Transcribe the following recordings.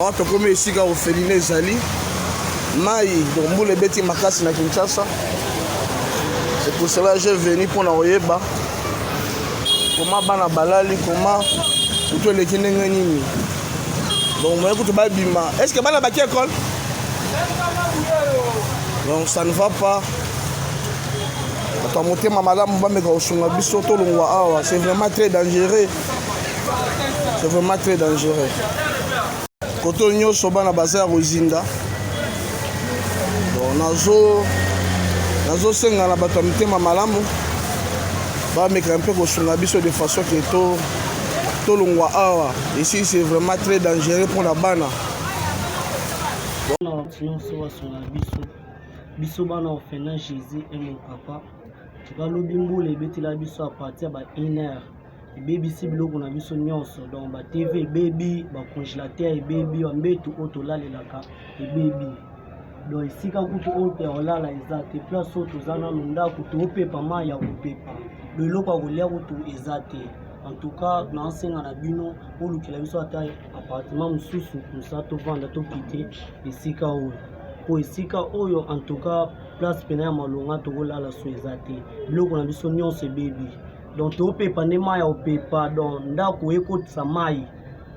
On comme ici quand on fait les ali, maï donc les bêtis makasi na Kinshasa. C'est pour cela que je venu pour la oyeba. Comment bana balali comment tout les kinengani. Donc moi écoute ba bima. Est-ce que bana baki école? Donc ça ne va pas. Quand monter ma madame va me gauchunga biso to longwa awa, c'est vraiment très dangereux. C'est vraiment très dangereux. Quand on y soba na bazar Rosinda. Donc nazo senga na bato mtema malamu. Ba me un peu gauchunga biso de façon que to longwa awa. Ici c'est vraiment très dangereux pour la bana. Biso bana ofena Jésus et mon papa. Tu vas l'obimbo les bêtis la biso à partir de 1h. Baby si biloko na biso nyonso donc ba TV baby ba congélateur baby ba mbetu auto la lelaka baby donc ici ka kutu auto la la ezate place auto zana nunda kutu opepa ma ya opepa biloko ko lia kutu ezate en tout cas na ensenga na bino olukela biso ata appartement mususu musato vanda to quitter ici ka o po ici ka oyo en tout cas place pena ya malonga to la la so ezate biloko na biso nyonso baby. Donc tu peux pas ne mai au pepa donc ndako ekotisa mai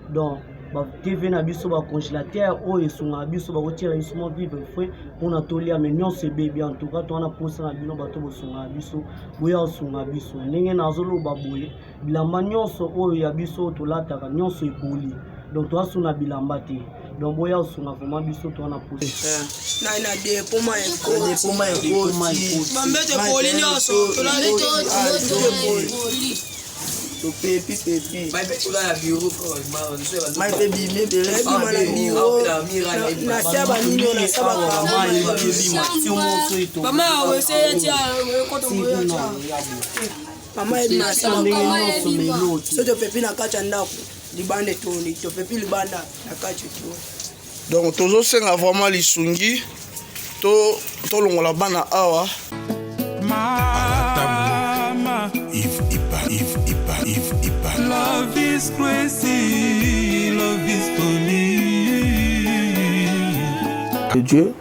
donc ba TV na biso ba congélateur o esunga biso ba kotira biso mo vivre frais on a tolia mais non c'est bébé en tout cas to na posa na bino bato bosunga biso boya osunga biso ndenge nazolo ba boye bilamba nyonso o ya biso to lataka nyonso ekoli donc to asuna bilamba te donc boya osunga vraiment biso to na posa na de poma bambete poli nyonso to la to pepi mai pe tula ya bureau ko mai pe bime bele na saba nino na saba mai bibi matimo so ito mama wese tia ko to mama na saba ko so to pepi na kacha ndako libande toni to pepi libanda na kacha tu. Donc toujours c'est vraiment lisungi to longola bana awa Love is crazy, love is funny. Dieu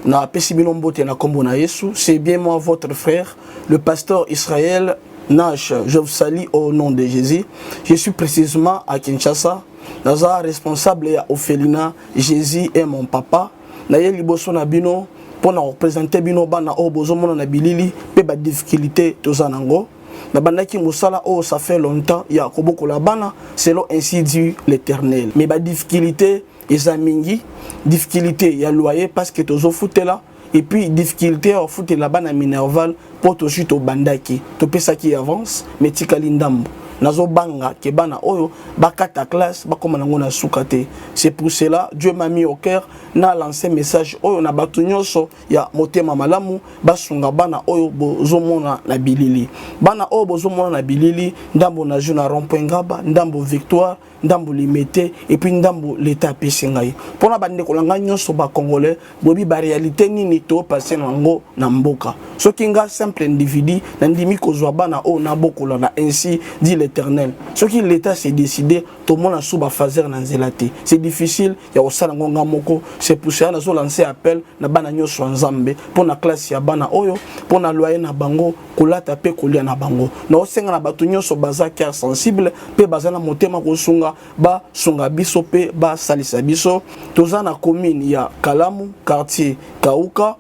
na pesi bilombo te na kombo na Yesu, c'est bien moi votre frère le pasteur Israël Nash. Je vous salue au nom de Jésus. Je suis précisément à Kinshasa. Naza responsable ya Ophelina Jésus est mon papa. Na ye liboso na bino pour représenter bino bana o bozomona na bilili pe ba difficulté tozanango. Na bandaki musala oh ça fait longtemps ya koboko la bana selon ainsi dit l'Éternel. Mais ba difficulté ezamingi difficulté ya loyer parce que tozo futela et puis difficulté au foot la bana minerval pour to suite au bandaki to pesa qui avance mais tikali ndambo nazo banga ke bana oyo bakata classe bakoma nango na sukate. C'est pour cela Dieu m'a mis au cœur na lancé message oyo na batu nyonso ya motema malamu basunga bana oyo bozomona na bilili bana oyo bozomona na bilili ndambo na juna rond-point ngaba ndambo victoire ndambo limité et puis ndambo l'état pesingai pona bande kolanga nyonso ba congolais bobi ba réalité nini to passer nango na mboka soki nga simple individu na ndimi kozwa bana o na bokola na ainsi dit l'Éternel soki l'état s'est décidé to mona suba fazer na nzelate c'est difficile ya osala ngonga moko. C'est pour ça nazo lancer appel na bana nyonso nzambe pona classe ya bana oyo pona loyer na bango kolata pe kolia na bango na osenga na bato nyonso baza cœur sensible pe bazana motema kosunga ba sunga biso pe ba salisa biso toza na commune ya Kalamu quartier Kauka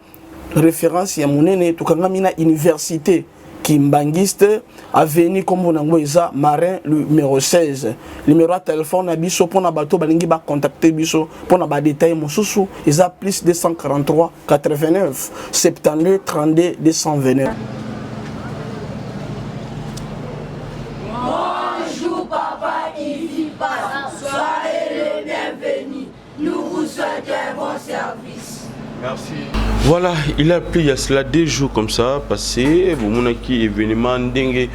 référence ya monene tukangami na université Kimbangiste avenue comme on eza Marin numéro 16 numéro de téléphone na biso pona bato balingi ba contacter biso pona ba détail mosusu eza plus 243 89 72 32 229. Bonjour papa, ici passe. Soyez les bienvenus. Nous vous souhaitons un bon service. Merci. Voilà, il a pris il y a cela 2 jours comme ça passé. Vous m'avez qui événement dingue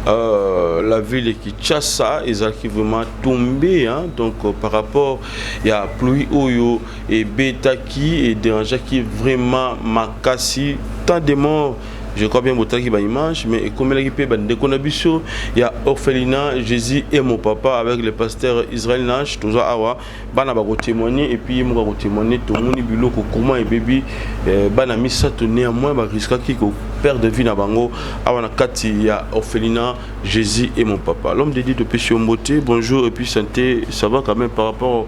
la ville qui Kinshasa est vraiment tombé hein? Donc par rapport il y a pluie oyo et beta qui et dérange qui vraiment makasi tant de morts je crois bien botaki ba image mais comme la qui ba ndeko na biso ya orphelinat Jésus et mon papa avec le pasteur Israël Nash toujours awa bana ba ko témoigner et puis mo ko témoigner to moni biloko comment et baby bana misa to néanmoins ba risque qui ko perdre vie na bango awa na kati ya orphelinat Jésus et mon papa. L'homme de Dieu de Péché Mboté, bonjour et puis santé, ça va quand même par rapport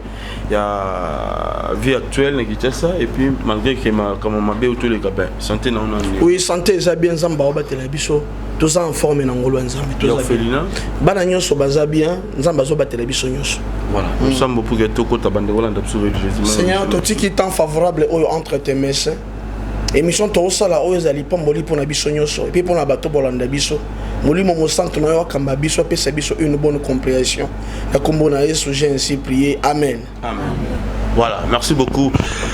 à la vie actuelle et puis malgré que ma autour les gabins santé na on oui santé ça bien zamba obatela biso tout ça en forme na ngolo nzambe tout ça bana nyonso baza bien nzamba zo batela biso nyonso voilà nous sommes pour que toko tabande Hollande absolu Jésus Seigneur tout qui temps favorable entre tes mains émission to sala oyo zali pomboli pour na biso nyonso et puis pour na bato bolanda biso molimo mo centre na yo kamba biso pesa biso une bonne compréhension na kombo na Yesu j'ai ainsi prié amen amen. Voilà, merci beaucoup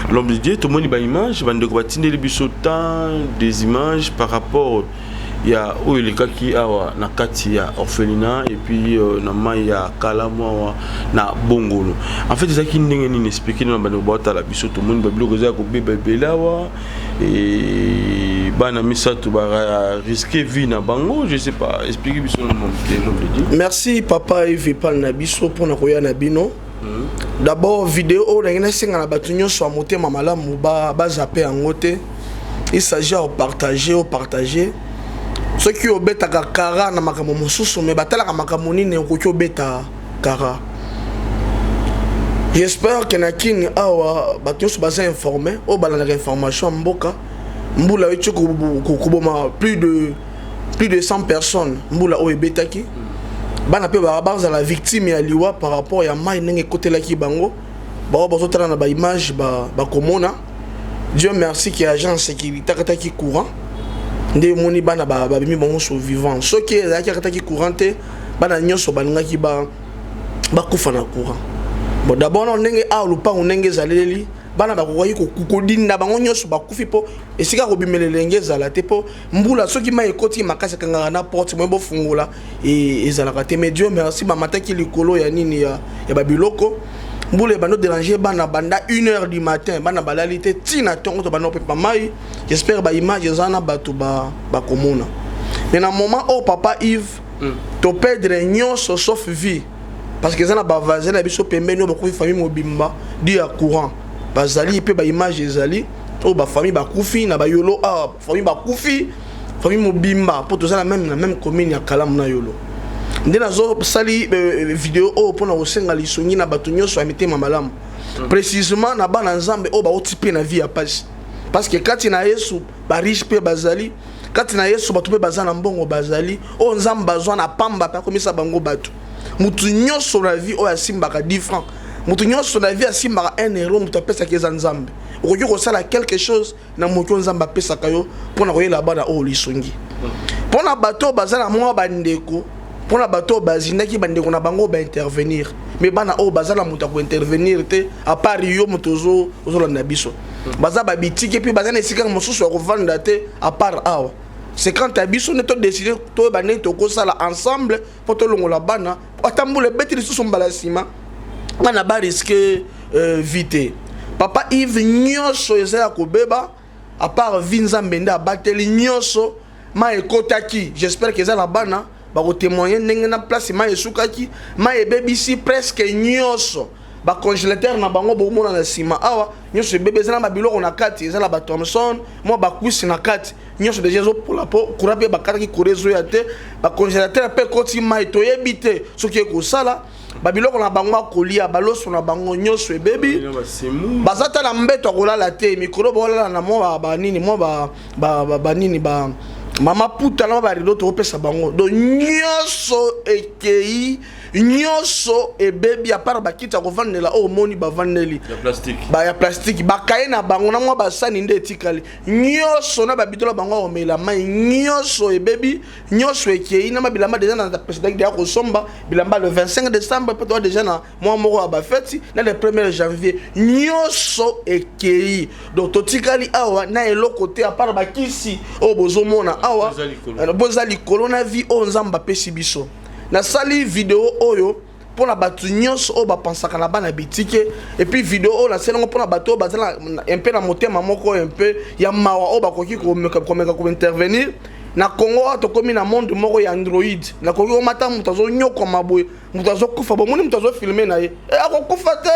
l'homme de Dieu. Tout le monde a une image, des images par rapport ya oyo le qui a na kati ya orphelinat et puis na mai ya kalamwa na bongolo. En fait ça qui ndenge ni expliquer na bana bota la biso tout le monde babilo koza ko bebela wa et bana misato ba risquer vie na bango, je sais pas, expliquer biso l'homme de Dieu. Merci papa Yves Pal na biso pour na koya na bino. D'abord vidéo on a singa na batu nyonso motema malamu ba zapper en ngote. Il s'agit de partager ceux qui obeta kara na makambo mosusu mais batala ka makambo nini ko obeta kara. J'espère que nakini awa batu nyonso baza informé o balana information mboka mbula wecho kuboma plus de 100 personnes mbula o ebetaki. Bana pe ba la victime ya liwa par rapport ya mai nenge côté la ki bango ba bazotala na ba image ba komona. Dieu merci qui agent sécurité kata ki courant nde moni bana ba bimi bango so vivant ce qui est la kata ki courante bana nyonso balinga ki ba kufa na courant. Bon d'abord on nenge a lupa on nenge zaleli bana ba koyi ko dinda bango nyonso ba kufi po esika ko bimelelenge zala te po mbula soki ma ekoti makasa kanga na porte mo bo fungula et ezalaka te mais Dieu merci ba mataki likolo ya nini ya babiloko mbula bano déranger bana banda 1h du matin bana balalité tina tongo to bana pepa mai j'espère ba image zana bato ba komona mais na moment au papa Yves to perdre nyonso sauf vie parce que zana ba vaser na biso pembeni ba kufi famille mobimba di ya courant bazali pe ba image ezali o ba famille ba kufi na ba yolo famille ba kufi famille mobimba pour tout ça la même commune ya Kalamu na yolo ndena zo sali vidéo o pona osenga lisongi na bato nyonso ya mitema malamu précisément na bana nzambe o ba otipe na vie ya pasi parce que kati na Yesu ba riche pe bazali kati na Yesu bato pe bazana mbongo bazali o nzambe bazwa na pamba pa komisa bango bato mutu nyonso na vie o ya simbaka 10 francs mutu nyonso na vie asimbaka 1 euro mutu apesa ke nzambe okoki kosala quelque chose na moki nzambe apesaka yo mpona koyela bana oyo lisongi mpona bato bazala mwa bandeko mpona bato bazindaki bandeko na bango baintervenir mais bana oyo bazala moto akointervenir te à part yo moto ozolanda biso baza babitiki mpe baza na esika mosusu ya kovanda te à part awa c'est quand ta biso ne to décider to bane to kosala ensemble po to longola bana atambule beti lisusu mbala sima bana ba risque vite papa Yves nyonso ezala kobeba à part Vinzambe nda bateli nyonso ma ekotaki j'espère que ezala bana ba ko témoigner ndenge na place ma esukaki ma ebebisi presque nyonso ba congélateur na bango bo mona na sima awa nyonso bébé ezala ba biloko na kati ezala ba Thomson mo ba kusi na kati nyonso déjà zo pour la po kurape ba kati korezo ya te ba congélateur pe koti ma to yebite soki ko sala babiloko na bango akolia baloso na bango nyonso ebebi bazata na mbeto kolala te mikolo bolala na mo banini mo banini ba mama puta na ba rido to pesa bango do nyonso ekei nyonso ebebi a part bakita ko vandela o moni ba vandeli ya plastique ba kaye na bango na mo ba sani nde etikali nyonso na ba bidola bango o mela mai nyonso ebebi nyonso ekei na bilamba déjà na président de ko somba bilamba le 25 décembre peut déjà na moi moko ba fête na le 1er janvier nyonso ekei donc totikali awa na eloko te a part bakisi o bozomona awa bozali kolona vie o nzamba pesi biso na sali vidéo oyo pour la batu nyos o ba pensaka na bana bitike et puis vidéo o la selongo pour la bato bazala un peu na motema moko un peu ya mawa o ba koki ko intervenir na Congo to komi na monde moko ya Android na koki o mata mutazo nyoko maboy mutazo kufa bo moni mutazo filmer na ye e akokufa te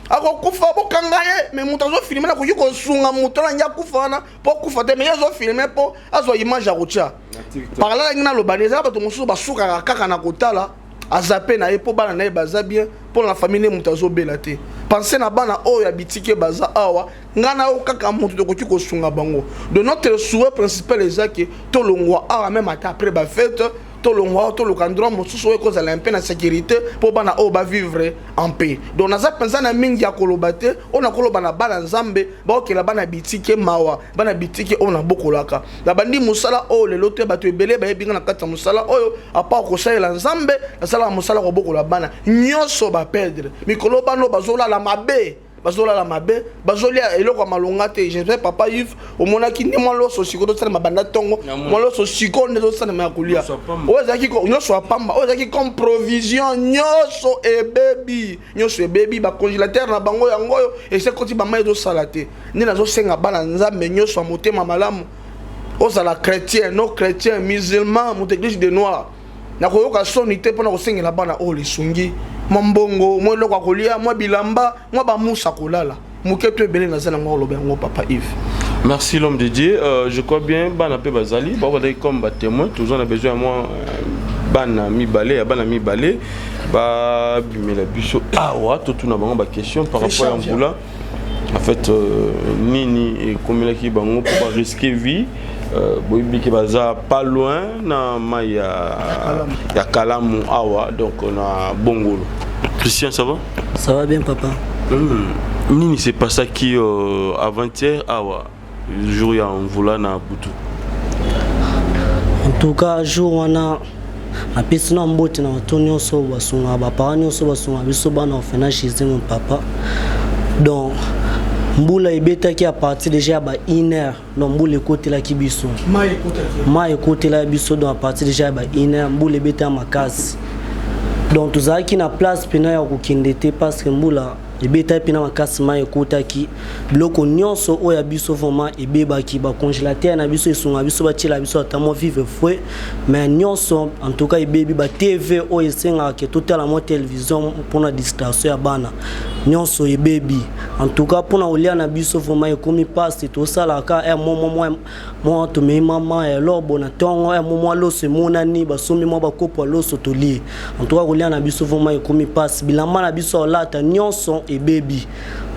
akokufa bo kangaye mais mutazo filmer na koki ko sunga mutala nya kufa na po kufa te mais yazo filmer po azo image ya rocha par là ngina lo baneza ba to musu ba suka kaka na kotala azape na ye po bana na ye baza bien pour la famille mutazo belate pensez na bana o ya bitike baza awa ngana o kaka mutu to koki ko sunga bango de notre souhait principal ezaki to longwa awa même après ba fête to longwa to lokandro mosusu ko za la un peu na sécurité pour bana o ba vivre en paix donc naza pensa na mingi ya kolobate ona koloba na bana nzambe ba okela bana bitike mawa bana bitike ona bokolaka na bandi musala o le lote bato ebele ba yebinga na kata musala oyo apa ko saela nzambe na sala musala ko bokola bana nyoso ba perdre mikolo bano bazola la mabe bazola la mabe bazolia eloko malonga te je sais papa Yves au monaki ni mo loso siko to tsana mabanda tongo mo loso siko ne to tsana makulia o zaki ko nyoso apamba o zaki comme provision nyoso e baby ba congélateur na bango yango et c'est quand ba mai do salate ni nazo senga bana nzambe nyoso motema malamu o za la chrétien non chrétien musulman motéglise de noir na koyoka sonité pona ko sengela bana o lisungi mambongo mo lokwa kolia mo bilamba mo ba musa kolala muketo ebele na zana ngo lobe ngo papa Yves. Merci l'homme de Dieu. Je crois bien bana pe bazali ba ko comme ba témoin toujours on a besoin moi bana mi balé ba bimela biso awa to tuna bango ba question par rapport à Mbula en fait nini et comme là qui bango pour pas risquer vie boyibi ki baza pas loin na maya ya Kalamu awa donc on a Bongolo. Christian, ça va? Ça va bien papa. Nini c'est pas ça qui avant-hier awa jour ya Mvula na Butu. En tout cas jour on a apesi na mbote na watu nyonso basunga bapara nyonso basunga biso bana ofena chez mon papa donc Mbula ebetaki à partir déjà ba 1h donc Mbula écoute la kibiso ma écoute la biso donc à partir déjà ba 1h Mbula ebeta makasi donc tuzaki na place pena ya kokindete parce que Mbula ebeta pena makasi ma ekotaki biloko nyonso oya biso vraiment ebebaki ba congélateur na biso esunga biso ba tila biso atamo vive fouet mais nyonso en tout cas ebebi ba TV o esenga ke total la télévision pour la distraction ya bana nyonso ebebi en tout cas pour na olia na biso vraiment ekomi passe to sala ka e mo to me mama e lobo na tongo e mo lo se monani ba somi mo ba kopo lo sotoli en tout cas olia na biso vraiment ekomi passe bilamba na biso lata nyonso et baby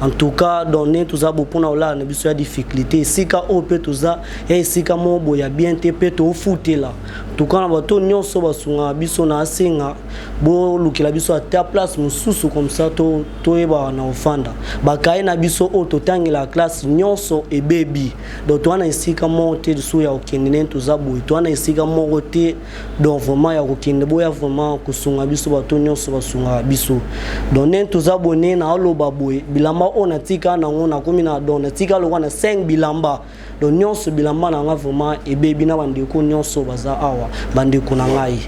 en tout cas donner tout ça pour na ola na biso ya difficulté sika o pe tout ça et sika mo boya bien te pe to futé là en tout cas na bato nyonso basunga biso na singa bo lukila biso à place mususu comme ça to eba na ofanda bakai na biso o to tangela classe nyonso et baby donc to na sika mo te su ya okendene tout ça bo to na sika mo te donc vraiment ya okende bo ya vraiment kusunga biso bato nyonso basunga biso donner tout ça bonné na oloba boy bilamba on tika na ngona komi na don tika lo wana 5 bilamba donc nyonso bilamba na nga vraiment et baby na bandeko nyonso baza awa bandeko na ngai.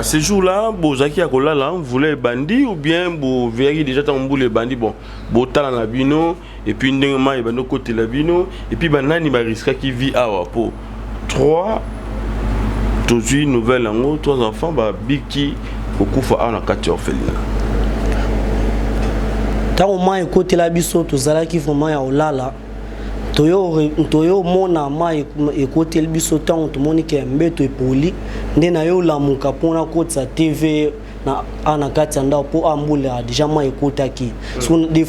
Ce jour-là, Bozaki Akolala, vous voulez bandi ou bien vous verrez déjà tant les bandits bon, botala la bino et puis ndengema et bando côté la bino et puis banani ba risque qui vit awa pour 3 aujourd'hui nouvelle en 3 enfants ba biki okufa ana kati orphelinat. Tant moi côté la biso to zala ki vraiment ya olala toyo mona ma écouter biso tant to monike mbeto epoli ndena yo la muka pona côté sa TV na ana kati anda po ambula déjà ma écouter ki so des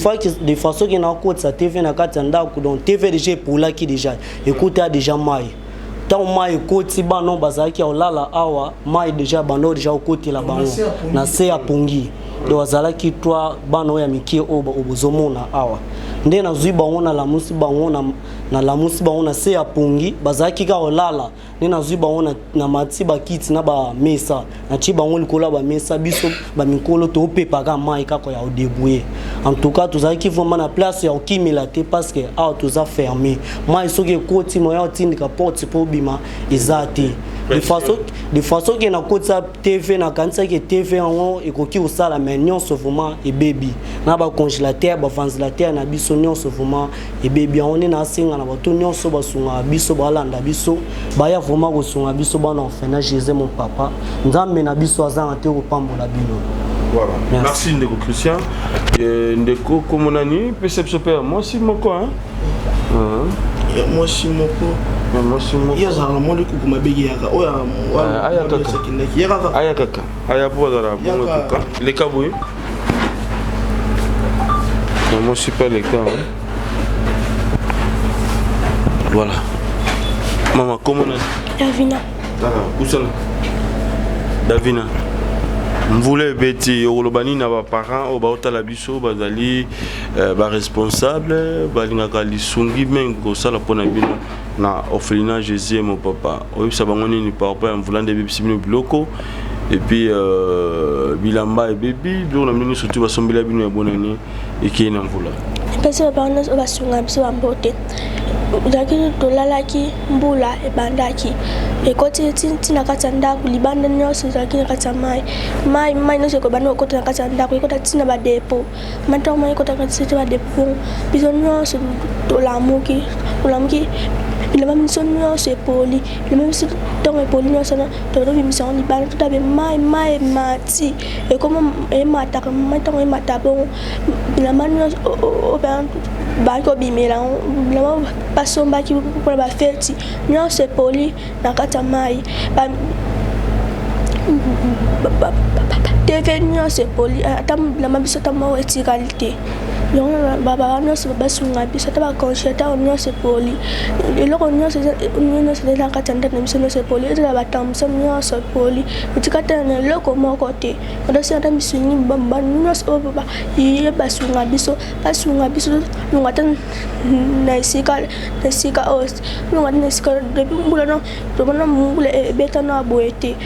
façons qui na côté sa TV na kati anda ko donc TV déjà pola ki déjà écouter déjà mai tant ma écouter ba non bazaki olala awa mai déjà bando déjà côté la bango na se apongi do azalaki toi bana oya miki obozomona awa nde nazwi bango na lamusi bango na lamusi bango na se ya pongi bazalaki ka olala nde nazwi bango na mati bakiti na bamesa natie bango likolo ya bamesa biso bamikolo topepaka mai kaka ya odebouye en tout cas tozalaki vraiment na place ya okimela te parce que awa toza fermé mai soki ekoti moya otindika porte mpo obima eza te de façon que na kotsa TV na kanisa que TV en ekoki osala mais nyonso vraiment et baby na ba congélateur ba ventilateur na biso nyonso vraiment et baby on est na singa na bato nyonso basunga biso balanda biso baya vraiment kosunga biso bana ofena Jésus mon papa nzambe na biso azanga te kopambola bino. Voilà. Merci Ndeko Christian. Ndeko Komonani, perception père, moi aussi mon quoi hein. Moi aussi mon quoi. Moi aussi mon. Il y a un monde qui m'a bégé yaka. Oh ayakaka. Ayakaka. Ayapodara bon tout cas. Les kabouy. Moi je suis pas les cas. Voilà. Maman comment on a Davina. Où ça? Davina. Mvoule beti olobani na ba parents o ba otala biso bazali ba responsable balingaka lisungi mengo sala pona bino na orphelinat Jésus mon papa o yebisa bango nini par rapport à mvulande bebisi bino biloko et puis bilamba et bebi bilo na mini surtout basombela bino ya bonani eki na mvula pese bana basunga biso bambote udaki tolalaki mbula ebandaki ekoti tina kati ya ndako libanda nyonso ezalaki na kati ya mai nyonso ekobanda kokota na kati ya ndako ekota ntina badepo mantango mai ekota kati ya badepo biso nyonso tolamuki bilamba biso nyonso epoli bilamba biso ntongo epoli nyonso tobimisa yango libanda totabe mai emati ekoma emataka ntongo emata bongo bilamba nyonso baki obimela bilamba basombaki mpona bafeti nyonso epoli na kati ya mai TV nyonso epoli ata bilamba biso ata moko etikali te baba nyonso basunga biso ata bacongélateur nyonso epoli eloko nyonso eza na kati ya ndako na biso nyonso epoli ezala batambuso nyonso epoli etika te na eloko moko te odosi ata misuni nyonso oyo basunga biso lunga te na esika oyo lunga te na esika depuis mbula no tobona mbula ebeta no aboye te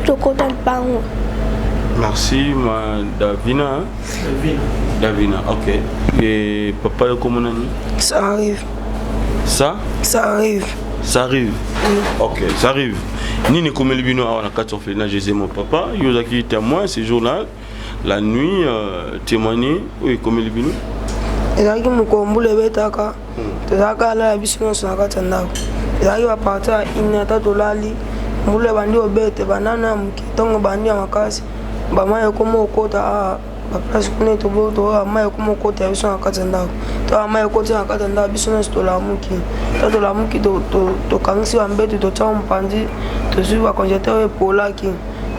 tokota mpango. Merci ma Davina. Davina, ok. Et papa comment on a dit? Ça arrive. Ça arrive. Ça arrive. Ok, ça arrive. Ni comme le bino à la 4 orphelinat Jésus mon papa, Yosaki témoin ce jour-là, la nuit témoigner, oui comme le bino. Ezaki mukombule betaka. Tezaka la biso na katanda. Ezaki ba partir inata dolali. Mbule bandi obete banana mkitongo bandi ya makasi. Bamaye komo okota ba place kune to boto amaye komo okota biso na katanda. To amaye okota na katanda biso na stola muki. To la muki to kangisi wa mbete to tsa mpandi. To suba congélateur epolaki.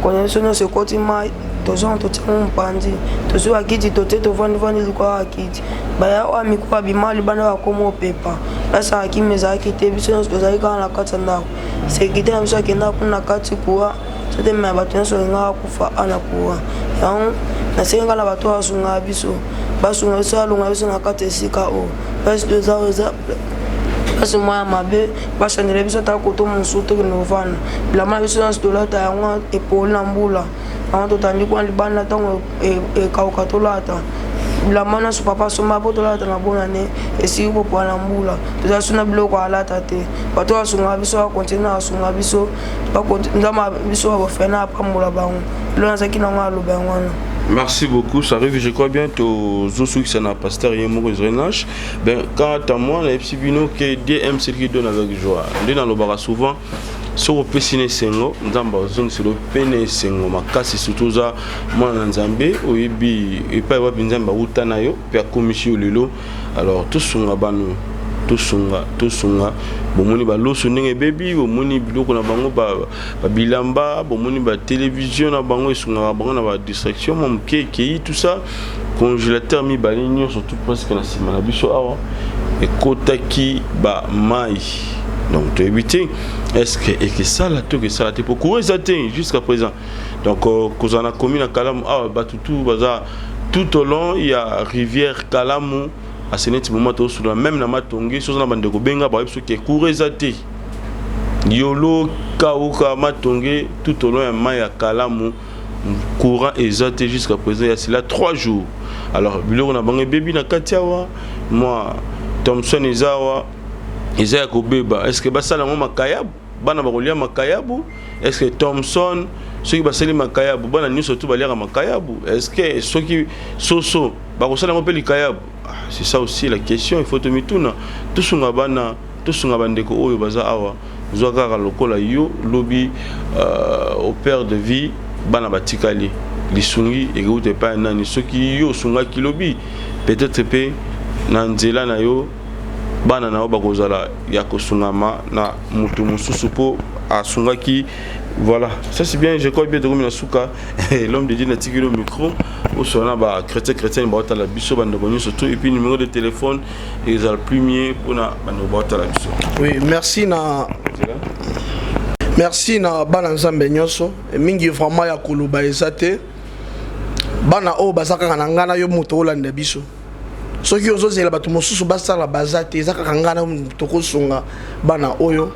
Konyeso se koti mai to zon to tsa mpandi. To suba kiti to te to vandi likwa kiti. Baya wa mikwa bimali bana wa komo pepa. Asa akimeza kite biso na stola ka na katanda. Sekite na biso kenda kuna kati kuwa sote me bato nyonso nga kufa ana kuwa yango nasenga na bato basunga biso alonga biso na kati esika o basi toza basi moya mabe bashanele biso ta koto mosusu toki novana bilamba biso nyonso tolata yango epoli na mbula yango totandi kuna libanda ntango ekauka tolata bilamba nyonso papa somba po tolata na bonane esili popoa na mbula toza suna biloko alata te bato basunga biso bakontinue basunga biso nzamba biso bakofena apambola bango bilo nazalaki nango aloba yango wana. Merci beaucoup, ça arrive je crois bientôt Zosu qui s'en a pasteur Yemoko Zrenash. Ben quant à moi la Epsibino que Dieu aime ce qu'il donne avec joie. Dieu dans le bara souvent sur le pesine sengo nzamba zong sur le pene sengo makasi surtout za mwana nzambe oyebi epa wa binzamba utana yo pe komisi lelo alors tout sunga banu tosunga bomoni ba loso ndenge bebi bomoni biloko na bango ba bilamba bomoni ba télévision na bango esunga bango na ba distraction mon keke tout ça congélateur mi baligno surtout presque na sima na biso awa ekotaki ba mai donc tu éviter est-ce que ça là tout que ça pour courir ça jusqu'à présent Donc kozana commune Kalamu batutu baza tout au long il y a rivière Kalamu à seneti moment sur la même na matongi so na bande ko benga ba biso ke kurezate yolo kauka matongi tout au long ya maya Kalamu courant exaté jusqu'à présent il y a cela 3 jours. Alors biloko na bango baby na katiawa moi Thompson Ezawa Isaiah Kobeba est-ce que basala mo makayabu bana bakolia makayabu est-ce que Thompson ceux qui basali makayabu bana ni surtout balia makayabu est-ce que ceux qui soso bakosala mo pe likayabu c'est ça aussi la question il faut te mituna tusunga bana tusunga bandeko oyo baza awa zokaka lokola yo lobby au père de vie bana batikali lisungi ekute pa nani ceux qui yo sunga kilobi peut-être pe na nzela na yo bana na bakozala ya kosungama na mutu mususu po asungaki. Voilà, ça c'est bien, je crois bien de Romina Souka, l'homme de Dieu n'a tiré le micro, au son ba chrétien, il la biso, surtout, et puis numéro de téléphone, ils ont le premier pour la biso. Oui, merci na Balanzambe Nyoso, mingi vraiment ya kuluba ezate, bana o bazaka na ngana yo moto olanda biso. Soki ozozela bato mosusu basala bazate ezaka ngana moto kosunga bana oyo.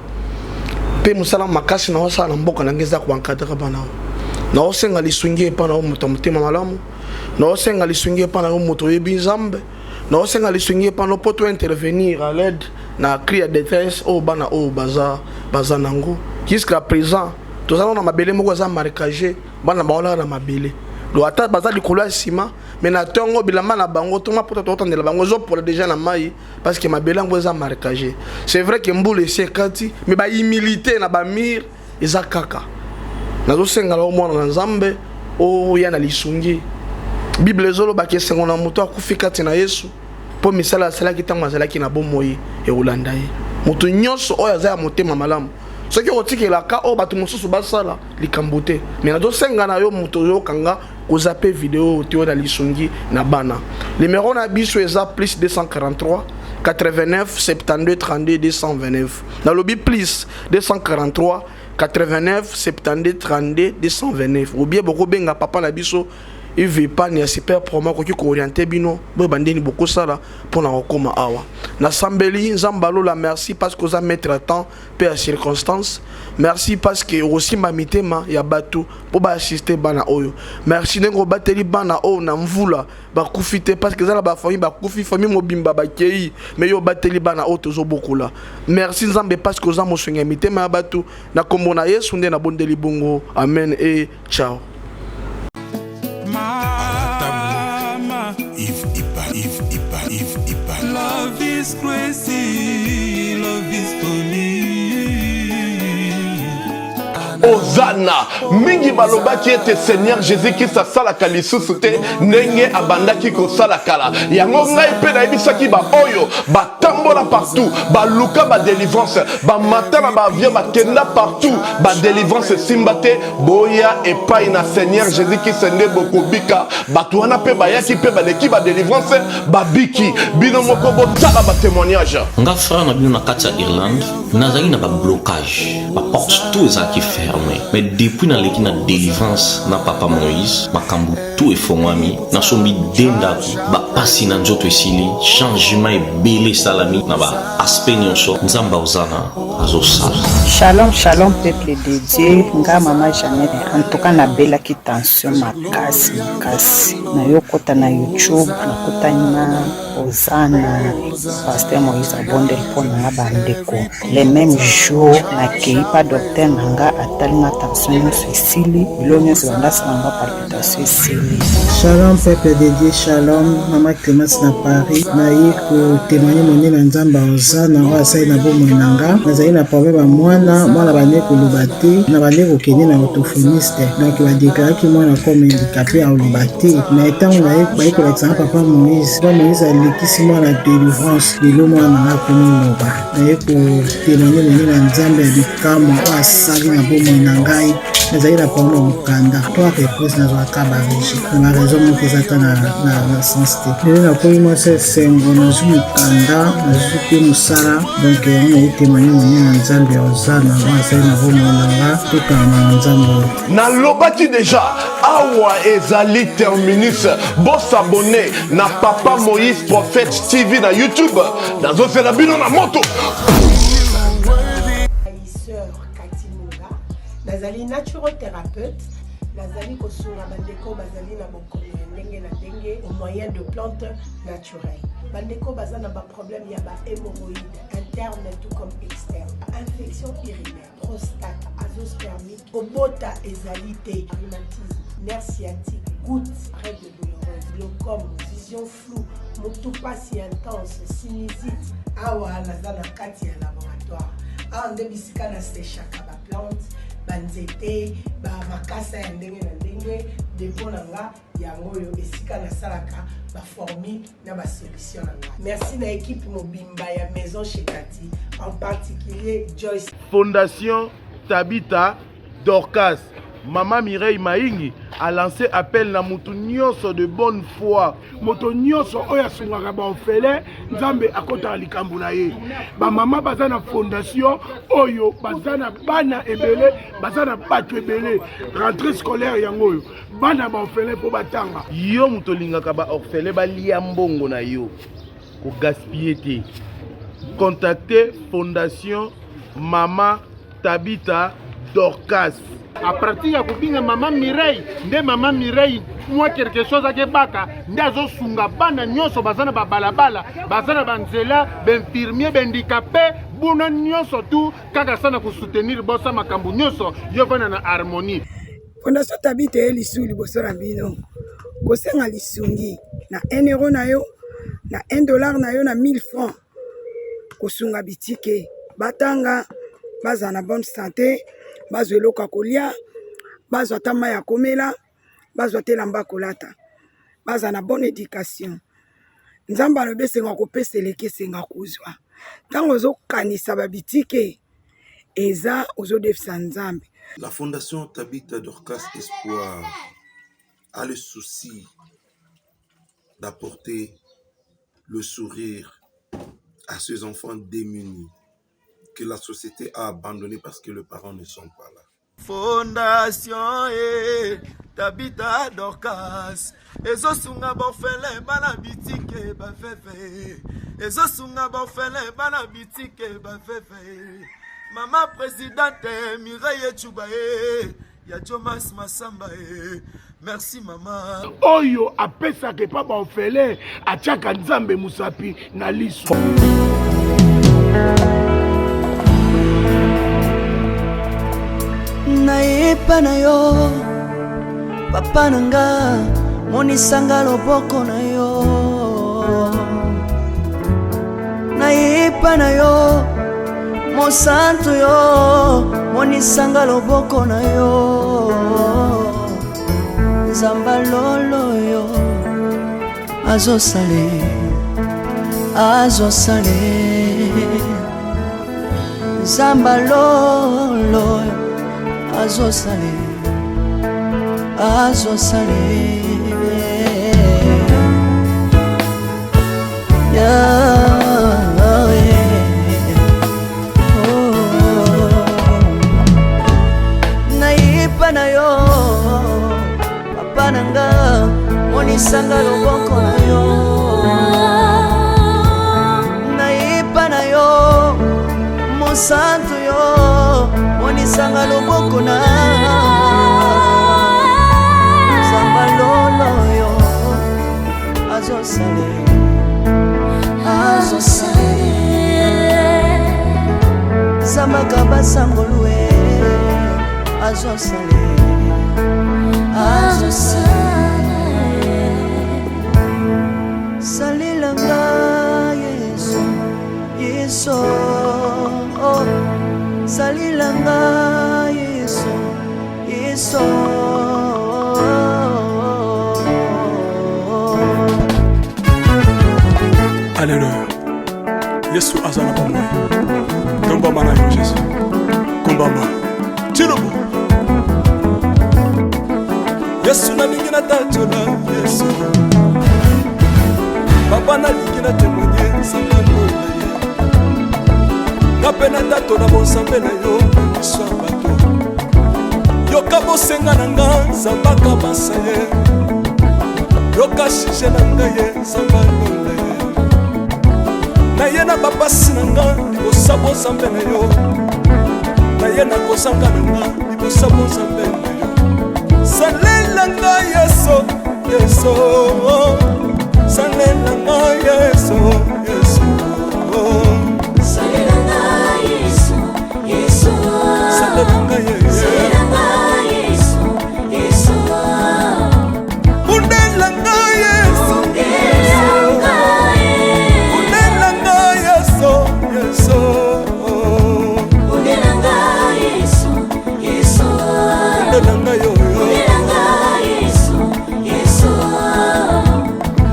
Pe musala makasi na osala mboka na ngeza ku encadrer bana na osenga lisungi pa na moto mutema malamu na osenga lisungi pa na moto yebi nzambe na osenga lisungi pa no poto intervenir à l'aide na cri de détresse o bana o baza nango jusqu'à présent tozana na mabele moko za marécagé bana baola na mabele lo ata baza likolo ya sima mais na tongo bilamba na bango toma poto totandela bango zo pour déjà na mai parce que mabele ngo za marécagé. C'est vrai que mboule sekati mais ba humilité na ba mir eza kaka nazo senga la omona na nzambe o ya na lisungi bible zolo ba ke sengo na moto akufika tina Yesu po misala sala kitanga sala kina bomoyi e ulanda ye moto nyonso oyo za motema malamu soki otikela ka o batu mosusu basala likambote mais nazo senga na yo moto yo kanga kozape vidéo tio na lisungi na bana numéro na biso eza plus 243 89 72 32 229 na lobby plus 243 89 72 32 229 ou bien boko benga papa na biso il veut pas ni super promo ko ki orienter bino bo bandeni boko sala pour na okoma awa na sambeli nzambalo la merci parce que vous a mettre temps peu à circonstance merci parce que aussi ma mitema ya batu pour ba assister bana oyo merci nengo bateli bana o na mvula ba kufite parce que za ba famille ba kufi famille mobimba ba kei mais yo bateli bana o tozo bokula merci nzambe parce que vous a mosonga mitema ya batu na kombo na Yesu nde na bondeli bongo amen et ciao. Love is crazy, love is funny. Ozana mingi balobaki ete Seigneur Jésus-Christ asalaka lisusu te ndenge abandaki kosala kala yango ngai pe nayebisaki ba oyo batambola partout baluka ba délivrance ba matana ba avion bakenda partout ba délivrance simba te boya epai na Seigneur Jésus-Christ nde bokobika bato wana pe bayaki pe baleki ba délivrance babiki bino moko botala ba témoignage nga frère na bino na kati ya Irlande nazali na ba blocage ba porte tout ezaki fermé mais depuis na leki na délivrance na papa Moïse makambu tout efongwami na sombi dendaku ba pasi na nzoto esili changement ebele salami na ba aspect nyonso nzamba ozana azosala. Shalom shalom peuple de Dieu nga mama Janelle en tout cas na belaki tension makasi na yokota na YouTube na kota na ozana pasteur Moïse abondel pona bandeko les mêmes jours na keipa docteur nanga atalinga tension esili bilonyo zanda sanga palpitation esili. Shalom peuple de Dieu, shalom mama Clémence na Paris na yiko témoigner moni na nzamba ozana wa sai na bomo nanga nazali na problème mwana bane kolobate na bane kokende na orthophoniste donc ba déclaraki mwana comme handicapé à olobate na etango na ye ko l'exemple papa Moïse alekisi mwana délivrance lelo mwana na komiloba na ye ko témoigner moni na nzamba ya bikamo asali na bomo na ngai nazali na problème mokanda 3 reprises nazwaka barégie na baraison moko eza ta na sens te lelo nakomi mwasi esengo nazwi mokanda nazwi mpe mosala donc yango nayi témoigne monene na nzambe ya ozana azali na bomonanga tokanga na nzambe oyo nalobaki deja awa ezali terminus bosabone na Papa Moïse Prophète TV na YouTube nazosala bino na moto. Nazali naturothérapeute, nazali kosunga bandeko bazali na bokono ndenge na ndenge au moyen de plantes naturelles. Bandeko bazana ba problème ya ba hémorroïdes interne tout comme externe, infection urinaire, prostate, azoospermie, obota ezalité, rhumatisme, nerf sciatique, gouttes, règles douloureuses, glaucome, vision floue, motupa si intense, sinusite. Awa nazana kati ya laboratoire. Awa nde bisika na séchaka ba plante banzete ba makasa ya ndenge na ndenge depo na nga yango oyo esika na salaka ba formule na ba solution na nga. Merci na équipe mobimba ya Maison chez Tati, en particulier Joyce. Fondation Tabita Dorcas. Maman Mireille Maingi a lancé appel na mutu nyonso de bonne foi. Moto nyonso oya sungaka ba ofele nzambe akota likambo na ye. Ba mama bazana fondation oyo bazana bana ebele bazana bato ebele. Rentrée scolaire yango oyo bana ba ofele po batanga. Yo muto lingaka ba ofele ba lia mbongo na yo. Ko gaspiller te. Contactez Fondation Mama Tabita Dorcas. À partir ya kubinga Mama Mireille, nde Mama Mireille moi quelque chose ake baka nde azosunga bana nyonso bazana ba balabala bazana banzela benfirmier bendikapé buna nyonso tu kaka sana ko soutenir bosa makambu nyonso yo vana na harmonie. Fondation Tabita elisu liboso na bino kosenga lisungi na 1 euro na yo na $1 na yo na 1000 francs kosunga bitike batanga baza na bonne santé bazwa eloka kolia bazwa tama ya komela bazwa telamba kolata baza na bonne éducation nzamba alobi senga kopesa eleki senga kozwa ntango ozokanisa babitike eza ozodefisa nzambe. La Fondation Tabita Dorcas Espoir a le souci d'apporter le sourire à ces enfants démunis que la société a abandonné parce que les parents ne sont pas là. Fondation Tabita Dorcas ezosunga bofele bana bitike bafefe ezosunga bofele bana bitike bafefe Mama présidente Mireille Chubae ya Thomas Masamba merci mama oyo apesa ke pa bofele atiaka nzambe musapi na liso. Nayepa na yo papa nanga monisanga loboko na yo nayepa na yo mosantu yo monisanga loboko na yo nzamba lolo yo azosale nzamba lolo azosale nayipa na yo papa nanga monisanga loboko na yo nayipa na yo mosantu yo monisanga loboko na nzamba lolo yo azosale zambaka basangolue azosale salilanga yesu salilanga yesu Alléluia. Yesu azana bomwe. Nomba mana yo Jésus. Kombamba. Tirobo. Yesu nalingi na tatola Yesu Papa nalingi na témoigner Nzambe na ye Ngape na tatola bonsambe na yo Biso bato Yoka bosenga na nga Nzambaka basa ye Yoka shije na nga ye Nzamba londa ye Na ye na babasi na nga Libosa bonsambe na yo Na ye na kozanga na nga Libosa bonsambe na yo Salela nga Yesu, Yesu Salela nga Yesu, Yesu Salela nga Yesu, Yesu Salela nga Yesu, Yesu Undela nga Yesu, Undela nga Yesu, Yesu Undela nga Yesu, Yesu Undela nga yo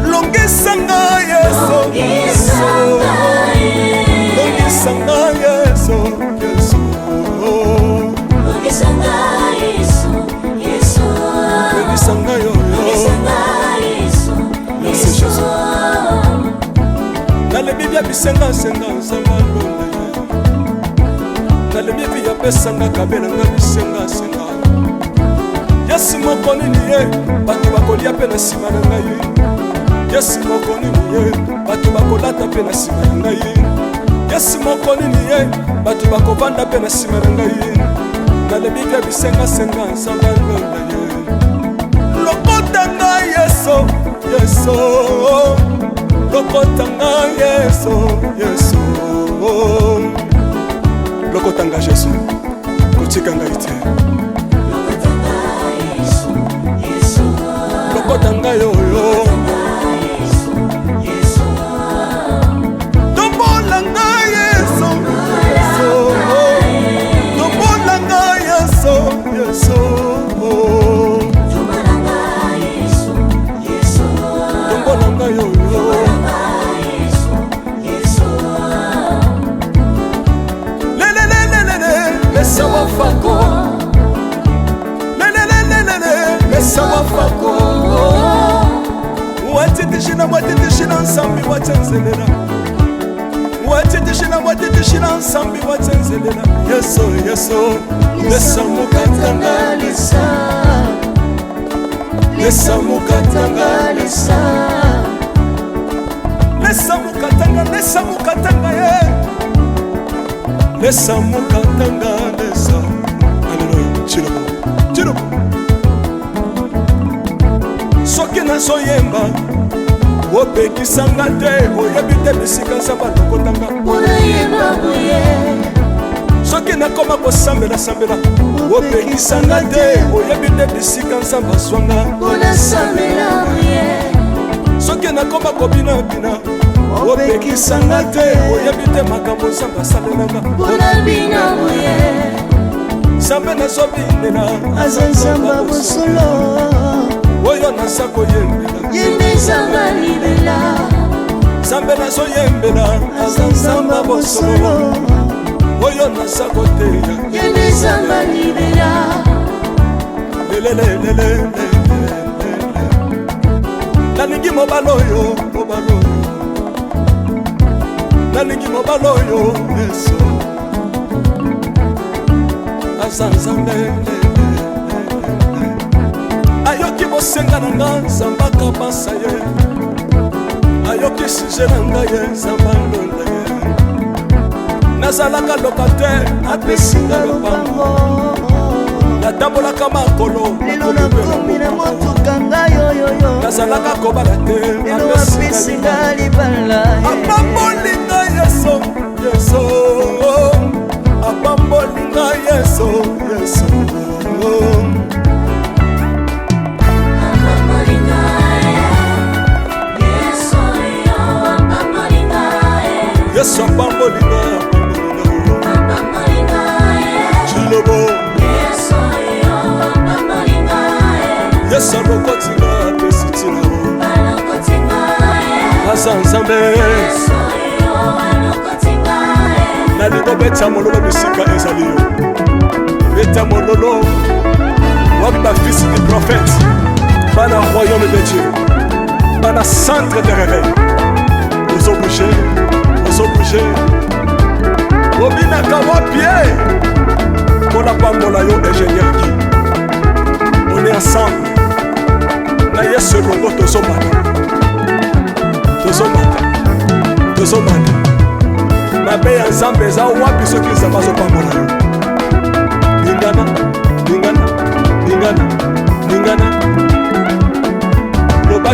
Longisanga Yesu, Yesu Longisanga Yesu, Yesu Longisanga Yesu, Yesu Longisanga yo Yesu, Yesu Nalebi bia bisenga senga Nzamba londa ye Nalebi bia pesanga kabela nga bisenga senga Yesu moko nini ye Bato bakolia pe na sima na ngai Yesu moko nini ye Bato bakolata pe na sima na ngai Yesu moko nini ye Bato bakovanda pe na sima na ngai Nalebi bia bisenga senga Nzamba londa ye Lokota nga Yesu, Yesu Lokota nga Yesu, Yesu Lokota nga Yesu Kotika nga ite Lokota nga yoyo Tombola nga Yesu, Yesu Tombola nga Yesu, Yesu Tombola nga yoyo Lesa wafako Lesa wafako Watitishina watitishina nsambi watenzelela Watitishina watitishina nsambi watenzelela Yeso yeso Lesa mukatanga lesa Lesa mukatanga lesa Lesa mukatanga ye Lesa mukatanga lesa Alleluia Chilobo Chilobo Soki nazoyemba opekisanga te oyebi te bisika Nzamba lokotanga Unayemba buye soki nakoma kosambela sambela opekisanga te oyebi te bisika Nzamba zwanga Unasambela buye soki nakoma kobinabina opekisanga te oyebi te makambo Nzamba asalelanga Unabina buye Nzambe nazobinela aza Nzamba bosolo oyo naza koyembela Yende Nzamba libela Nzambe nazoyembela aza Nzamba bosolo oyo naza koteya Yende Nzamba libela lelelelelele nalingi mobala oyo nalingi mobala oyo Yesu aza Nzambe ayoki bosenga na nga Nzamba kabasa ye ayoki suje na nga ye Nzamba londa ye nazalaka lokatere apesinga lopango natambolaka makolo lelo nakomi na motuka ngai yoyoyo nazalaka kobala te lelo apesinga libala apambolinga Yesu Yesu apambolinga Yesu Yesu Yesu apambolinga Chilobo Yesu alokotinga apesitina aza Nzambe nalingo beta mololo bisika ezali yo beta mololo wabi bafisi di prophète bana royaume de Dieu, bana centre de réveil. Ozo bouger, obina kawa pied. Pour la bambola yo ingénieur qui. On est ensemble. Na yesu longo tozomata. Na be ya nzambe eza wapi soki nzambe azopambola yo.